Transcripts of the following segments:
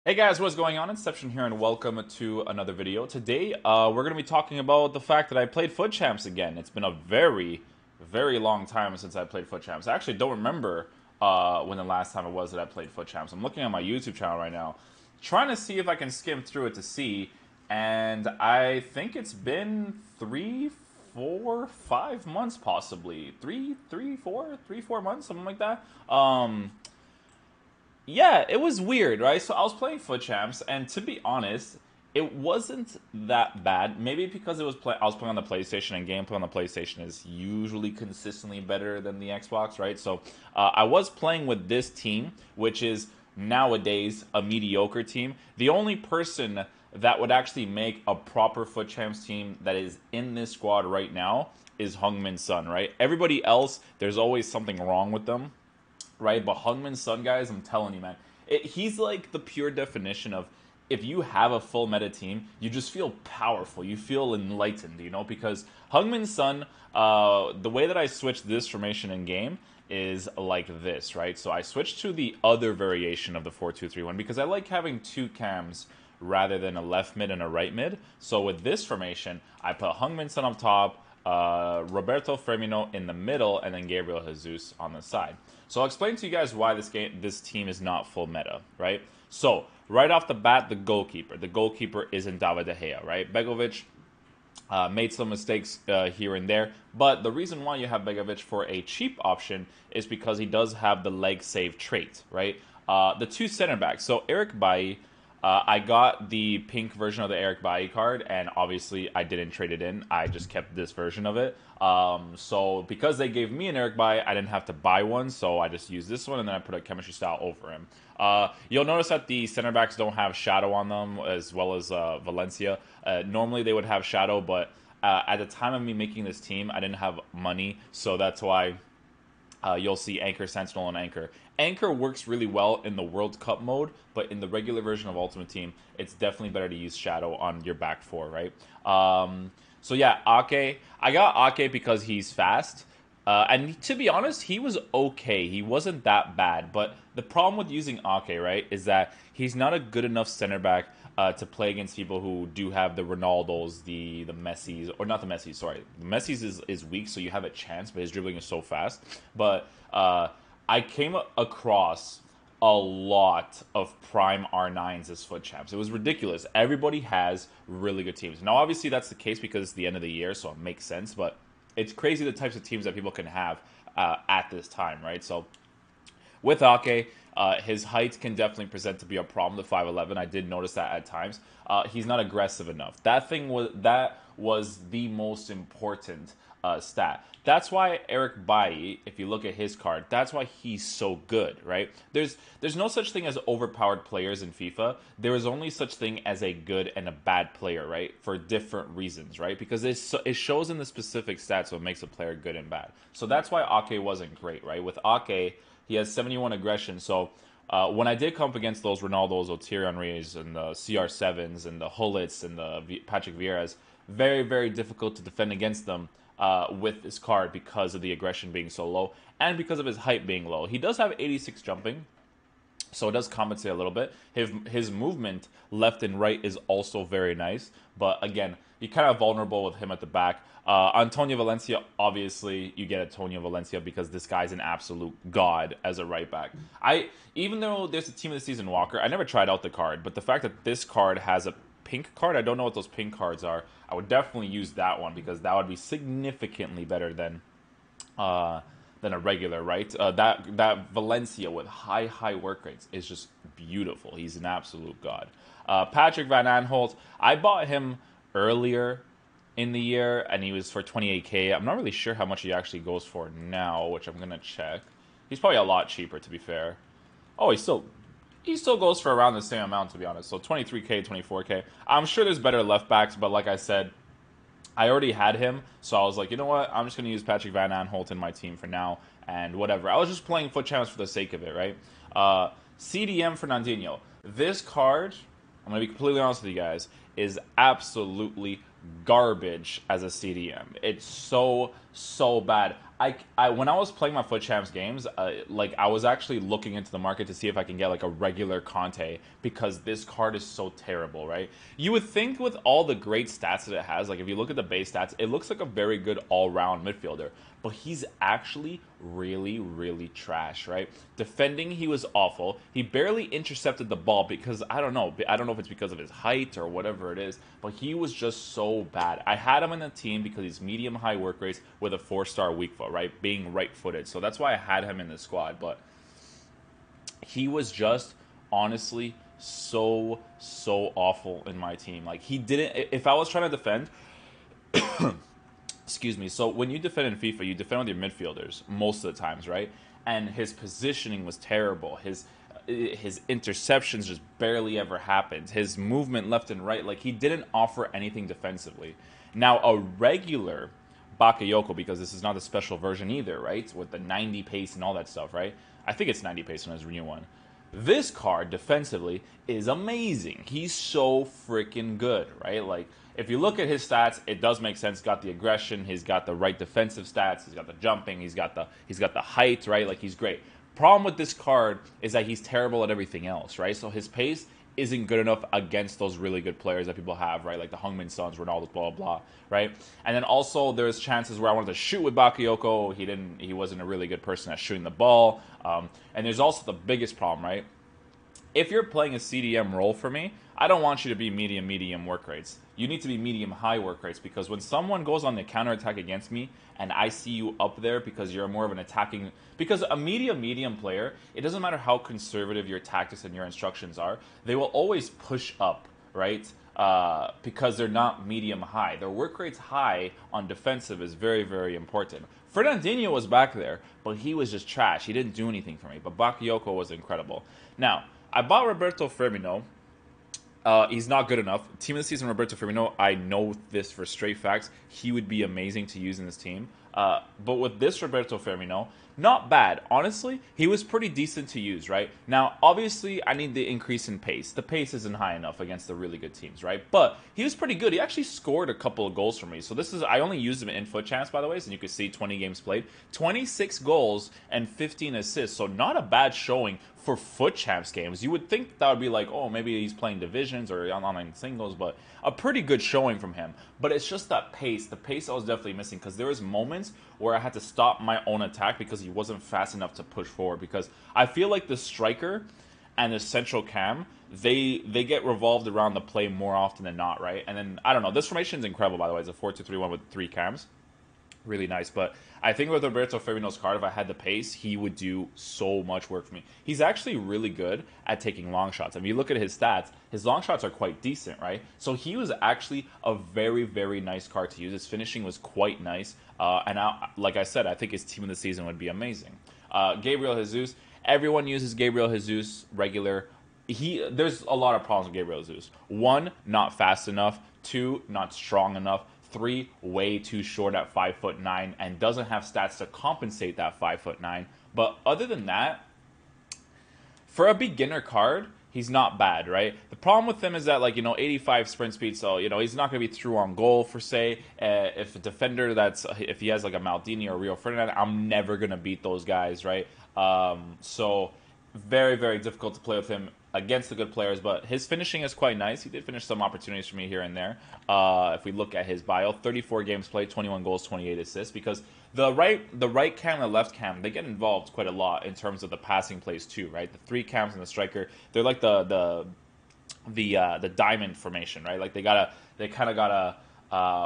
Hey guys, what's going on? Inception here, and welcome to another video. Today, we're going to be talking about the fact that I played Futchamps again. It's been a very long time since I played Futchamps. I actually don't remember when the last time it was that I played Futchamps. I'm looking at my YouTube channel right now, trying to see if I can skim through it to see, and I think it's been 3, 4, 5 months, possibly 3, 4 months, something like that. Yeah, it was weird, right? So I was playing Foot Champs, and to be honest, it wasn't that bad. Maybe because I was playing on the PlayStation, and gameplay on the PlayStation is usually consistently better than the Xbox, right? So I was playing with this team, which is nowadays a mediocre team. The only person that would actually make a proper Foot Champs team that is in this squad right now is Heung-min Son, right? Everybody else, there's always something wrong with them, right? But Hungman's Son, guys, I'm telling you, man, he's like the pure definition of, if you have a full meta team, you just feel powerful. You feel enlightened, because Hungman's Son, the way that I switched this formation in game is like this, right? So I switched to the other variation of the 4-2-3-1 because I like having two cams rather than a left mid and a right mid. So with this formation, I put Hungmin Son up top, Roberto Firmino in the middle, and then Gabriel Jesus on the side. So I'll explain to you guys why this team is not full meta, right? So right off the bat, the goalkeeper. The goalkeeper isn't David De Gea, right? Begovic made some mistakes here and there, but the reason why you have Begovic for a cheap option is because he does have the leg save trait, right? The two center backs. So Eric Bailly, I got the pink version of the Eric Bailly card, and obviously I didn't trade it in. I just kept this version of it. So because they gave me an Eric Bailly, I didn't have to buy one, so I just used this one, and then I put a chemistry style over him. You'll notice that the center backs don't have shadow on them, as well as Valencia. Normally they would have shadow, but at the time of me making this team, I didn't have money, so that's why you'll see Anchor, Sentinel, and Anchor. Anchor works really well in the World Cup mode, but in the regular version of Ultimate Team, it's definitely better to use Shadow on your back four, right? So yeah, Ake. I got Ake because he's fast. And to be honest, he was okay. He wasn't that bad. But the problem with using Ake, right, is that he's not a good enough center back to play against people who do have the Ronaldos, the Messis, or not the Messis, sorry. The Messis is weak, so you have a chance, but his dribbling is so fast. But I came across a lot of prime R9s as Foot Champs. It was ridiculous. Everybody has really good teams. Now, obviously, that's the case because it's the end of the year, so it makes sense, but it's crazy the types of teams that people can have at this time, right? So with Ake, his height can definitely present to be a problem. The 5'11", I did notice that at times. He's not aggressive enough. That was the most important stat. That's why Eric Bailly, if you look at his card, that's why he's so good, right? There's no such thing as overpowered players in FIFA. There is only such thing as a good and a bad player, right? For different reasons, right? Because it shows in the specific stats what makes a player good and bad. So that's why Ake wasn't great, right? With Ake, he has 71 aggression. So when I did come up against those Ronaldos, Thierry Henrys, and the CR7s, and the Hullets, and the Patrick Vieira's, very difficult to defend against them with this card because of the aggression being so low and because of his height being low. He does have 86 jumping, so it does compensate a little bit. His movement left and right is also very nice, but again, you're kind of vulnerable with him at the back. Antonio Valencia, obviously, you get Antonio Valencia because this guy's an absolute god as a right back. Even though there's a team of the season Walker, I never tried out the card, but the fact that this card has a pink card, I don't know what those pink cards are. I would definitely use that one because that would be significantly better uh, than a regular, right? That Valencia with high work rates is just beautiful. He's an absolute god. Patrick Van Aanholt, I bought him earlier in the year, and he was for 28K. I'm not really sure how much he actually goes for now, which I'm gonna check. He's probably a lot cheaper, to be fair. Oh, he still goes for around the same amount, to be honest. So 23K, 24K. I'm sure there's better left backs, but like I said, I already had him, so I was like, you know what? I'm just going to use Patrick Van Aanholt in my team for now, and whatever. I was just playing Foot Champs for the sake of it, right? CDM Fernandinho. This card, I'm going to be completely honest with you guys, is absolutely garbage as a CDM. It's so bad. when I was playing my Futchamps games, like I was actually looking into the market to see if I can get like a regular Conte because this card is so terrible, right? You would think with all the great stats that it has, like if you look at the base stats, it looks like a very good all-round midfielder, but he's actually really, really trash, right? Defending, he was awful. He barely intercepted the ball because I don't know if it's because of his height or whatever it is, but he was just so bad. I had him in the team because he's medium high work rates with a 4-star weak foot, right? Being right-footed. So that's why I had him in the squad, but he was just honestly so awful in my team. Like he didn't if I was trying to defend excuse me. So when you defend in FIFA, you defend with your midfielders most of the times, right? And his positioning was terrible. His interceptions just barely ever happened. His movement left and right, like he didn't offer anything defensively. Now a regular Bakayoko, because this is not a special version either, right? With the 90 pace and all that stuff, right? I think it's 90 pace on his new one. This card defensively is amazing. He's so freaking good, right? Like if you look at his stats, it does make sense. He's got the aggression, he's got the right defensive stats, he's got the jumping, he's got the height, right? Like he's great. Problem with this card is that he's terrible at everything else, right? So his pace isn't good enough against those really good players that people have, right? Like the Heung-min Sons, Ronaldo, blah, blah, blah, right? And then also there's chances where I wanted to shoot with Bakayoko. He wasn't a really good person at shooting the ball. And there's also the biggest problem, right? If you're playing a CDM role for me, I don't want you to be medium work rates. You need to be medium high work rates because when someone goes on the counterattack against me and I see you up there because you're more of an attacking... Because a medium player, it doesn't matter how conservative your tactics and your instructions are, they will always push up, right? Because they're not medium high. Their work rates high on defensive is very, very important. Fernandinho was back there, but he was just trash. He didn't do anything for me. But Bakayoko was incredible. Now, I bought Roberto Firmino. He's not good enough. Team of the season, Roberto Firmino, I know this for straight facts. He would be amazing to use in this team. But with this Roberto Firmino, not bad. Honestly, he was pretty decent to use, right? Now, obviously, I need the increase in pace. The pace isn't high enough against the really good teams, right? But he was pretty good. He actually scored a couple of goals for me. So this is, I only used him in Futchamps, by the way, so you can see 20 games played. 26 goals and 15 assists. So not a bad showing for Futchamps games. You would think that would be like, oh, maybe he's playing divisions or online singles, but a pretty good showing from him. But it's just that pace. The pace I was definitely missing because there was moments where I had to stop my own attack because he wasn't fast enough to push forward. Because I feel like the striker and the central cam, they get revolved around the play more often than not, right? And then, I don't know, this formation is incredible, by the way. It's a 4-2-3-1 with 3 cams. Really nice, but I think with Roberto Firmino's card, if I had the pace, he would do so much work for me. He's actually really good at taking long shots. If you look at his stats, his long shots are quite decent, right? So he was actually a very, very nice card to use. His finishing was quite nice, like I said, I think his team of the season would be amazing. Gabriel Jesus, everyone uses Gabriel Jesus regular. There's a lot of problems with Gabriel Jesus. 1, not fast enough. 2, not strong enough. 3, way too short at 5'9" and doesn't have stats to compensate that 5'9". But other than that, for a beginner card, he's not bad, right? The problem with him is that, like, 85 sprint speed, so, he's not going to be through on goal, for say. If a defender if he has, like, a Maldini or Rio Ferdinand, I'm never going to beat those guys, right? So, very, very difficult to play with him against the good players, but his finishing is quite nice. He did finish some opportunities for me here and there. If we look at his bio, 34 games played, 21 goals, 28 assists, because the right cam and the left cam, they get involved quite a lot in terms of the passing plays too, right? The 3 cams and the striker, they're like the diamond formation, right? Like they kind of gotta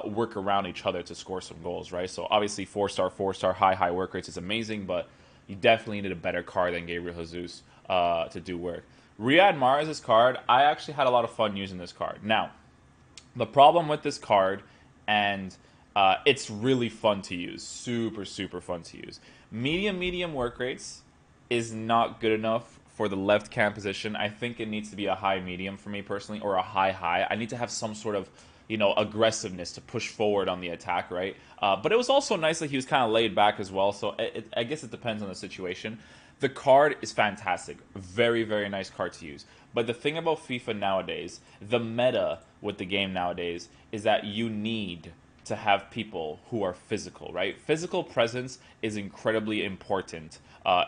work around each other to score some goals, right? So obviously 4-star, high work rates is amazing, but you definitely need a better card than Gabriel Jesus to do work. Riyad Mahrez' card, I actually had a lot of fun using this card. Now, the problem with this card, and it's really fun to use, super fun to use. Medium work rates is not good enough for the left cam position. I think it needs to be a high medium for me personally, or a high. I need to have some sort of aggressiveness to push forward on the attack, right? But it was also nice that he was kind of laid back as well, so I guess it depends on the situation. The card is fantastic. Very, very nice card to use. But the thing about FIFA nowadays, the meta with the game nowadays, is that you need to have people who are physical, right? Physical presence is incredibly important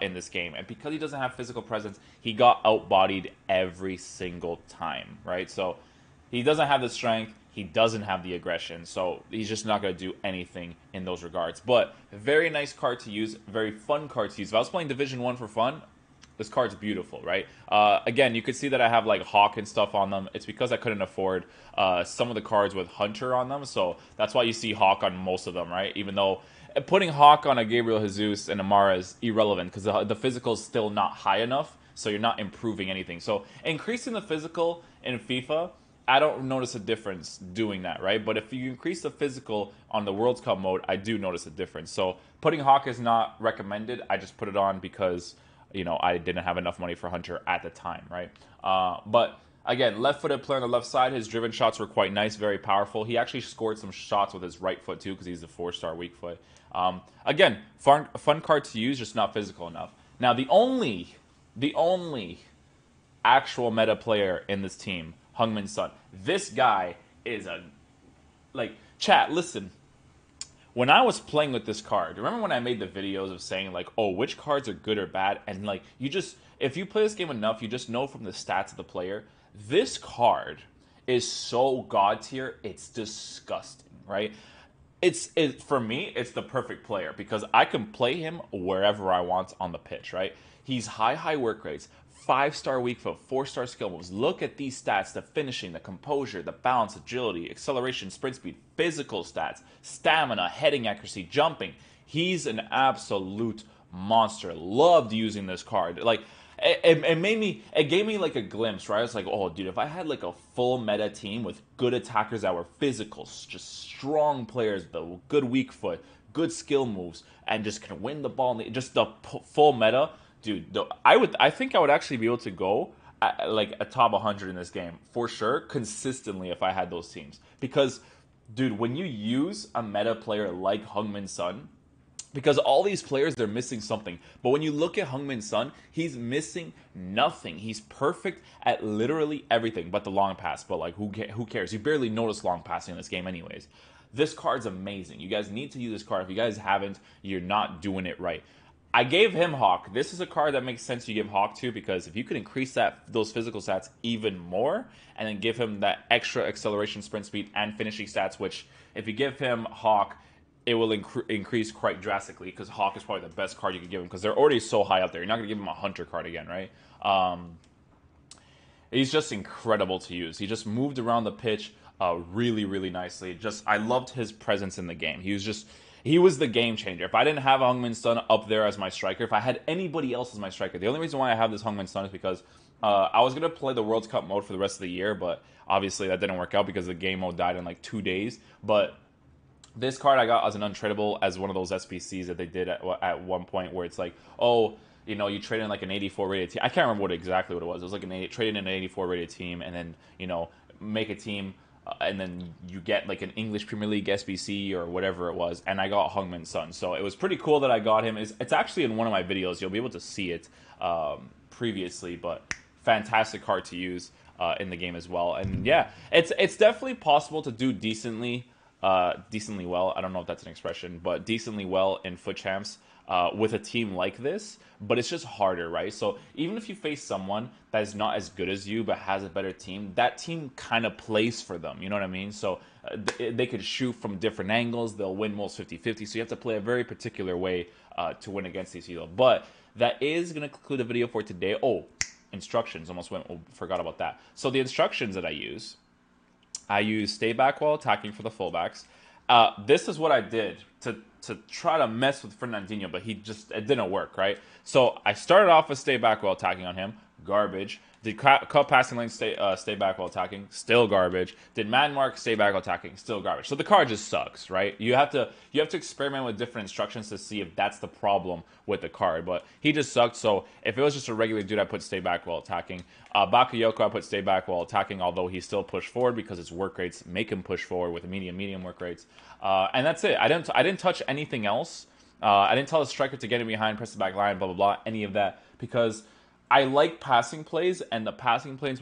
in this game. And because he doesn't have physical presence, he got outbodied every single time, right? So he doesn't have the strength. He doesn't have the aggression. So he's just not going to do anything in those regards. But very nice card to use. Very fun card to use. If I was playing Division 1 for fun, this card's beautiful, right? Again, you could see that I have like Hawk and stuff on them. It's because I couldn't afford some of the cards with Hunter on them. So that's why you see Hawk on most of them, right? Even though putting Hawk on a Gabriel Jesus and Amara is irrelevant because the physical is still not high enough. So you're not improving anything. So increasing the physical in FIFA, I don't notice a difference doing that, right? But if you increase the physical on the World Cup mode, I do notice a difference. So putting Hawk is not recommended. I just put it on because, you know, I didn't have enough money for Hunter at the time, right? But again, left-footed player on the left side. His driven shots were quite nice, very powerful. He actually scored some shots with his right foot too because he's a 4-star weak foot. Again, fun card to use, just not physical enough. Now, the only actual meta player in this team, Heung-min Son. This guy is chat, listen. When I was playing with this card, remember when I made the videos of saying like, oh, which cards are good or bad? And like, if you play this game enough, you just know from the stats of the player. This card is so god tier, it's disgusting, right? For me, it's the perfect player because I can play him wherever I want on the pitch, right? He's high work rates, 5-star weak foot, 4-star skill moves. Look at these stats: the finishing, the composure, the balance, agility, acceleration, sprint speed, physical stats, stamina, heading accuracy, jumping. He's an absolute monster. Loved using this card. Like, it gave me like a glimpse, right? It's like, oh, dude, if I had like a full meta team with good attackers that were physical, just strong players, the good weak foot, good skill moves, and just can win the ball, just the full meta, dude, I think I would actually be able to go at, like a top 100 in this game for sure, consistently if I had those teams. Because, dude, when you use a meta player like Heung-min Son, because all these players, they're missing something. But when you look at Heung-min Son, he's missing nothing. He's perfect at literally everything but the long pass. But, like, who cares? You barely notice long passing in this game anyways. This card's amazing. You guys need to use this card. If you guys haven't, you're not doing it right. I gave him Hawk. This is a card that makes sense you give Hawk to because if you could increase those physical stats even more and then give him that extra acceleration, sprint speed, and finishing stats, which if you give him Hawk, it will increase quite drastically because Hawk is probably the best card you could give him because they're already so high up there. You're not going to give him a Hunter card again, right? He's just incredible to use. He just moved around the pitch really nicely. I loved his presence in the game. He was the game changer. If I didn't have Heung-min Son up there as my striker, if I had anybody else as my striker, the only reason why I have this Heung-min Son is because I was going to play the World Cup mode for the rest of the year, but obviously that didn't work out because the game mode died in like 2 days. But this card I got as an untradeable as one of those SPCs that they did at one point where it's like, oh, you know, you trade in like an 84 rated team. I can't remember what it was. It was like trade in an 84 rated team and then, you know, make a team and then you get like an English Premier League SBC or whatever it was. And I got Heung-min Son. So it was pretty cool that I got him. It's actually in one of my videos. You'll be able to see it previously, but fantastic card to use in the game as well. And yeah, it's definitely possible to do decently well. I don't know if that's an expression, but decently well in Futchamps with a team like this. But it's just harder, right? So even if you face someone that is not as good as you but has a better team, that team kind of plays for them. You know what I mean? So they could shoot from different angles. They'll win most 50-50. So you have to play a very particular way to win against these people. But that is going to conclude the video for today. Oh, instructions. Forgot about that. So the instructions that I use stay back while attacking for the fullbacks. This is what I did to try to mess with Fernandinho, but it didn't work, right? So I started off with stay back while attacking on him, garbage. Did cut passing lane, stay back while attacking, still garbage. Did man mark, stay back while attacking, still garbage. So the card just sucks, right? You have to experiment with different instructions to see if that's the problem with the card. But he just sucked. So if it was just a regular dude, I put stay back while attacking. Bakayoko, I put stay back while attacking, although he still pushed forward because his work rates make him push forward with medium work rates. And that's it. I didn't touch anything else. I didn't tell the striker to get in behind, press the back line, blah blah blah, any of that, because I like passing plays, and the passing plays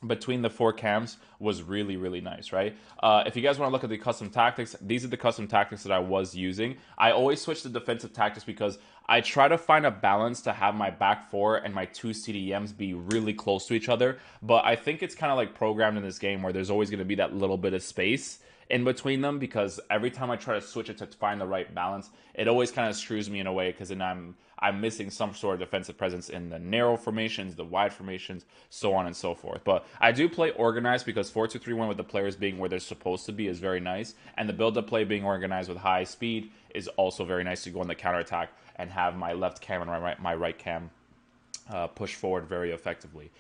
between the four camps was really, really nice, right? If you guys want to look at the custom tactics, these are the custom tactics that I was using. I always switch to defensive tactics because I try to find a balance to have my back four and my two CDMs be really close to each other. But I think it's kind of like programmed in this game where there's always going to be that little bit of space in between them, because every time I try to switch it to find the right balance, it always kind of screws me in a way, because then I'm missing some sort of defensive presence in the narrow formations, the wide formations, so on and so forth. But I do play organized because 4-2-3-1 with the players being where they're supposed to be is very nice, and the build-up play being organized with high speed is also very nice to go on the counterattack and have my left cam and my right cam push forward very effectively.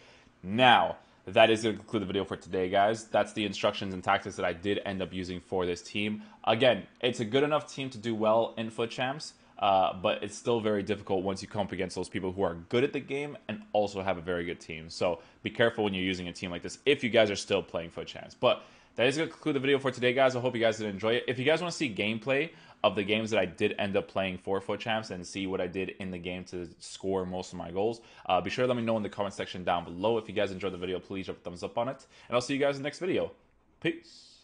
Now, that is going to conclude the video for today, guys. That's the instructions and tactics that I did end up using for this team. Again, it's a good enough team to do well in Futchamps, but it's still very difficult once you come up against those people who are good at the game and also have a very good team. So be careful when you're using a team like this if you guys are still playing Futchamps. But that is going to conclude the video for today, guys. I hope you guys did enjoy it. If you guys want to see gameplay of the games that I did end up playing for Futchamps and see what I did in the game to score most of my goals, be sure to let me know in the comment section down below. If you guys enjoyed the video, please drop a thumbs up on it. And I'll see you guys in the next video. Peace.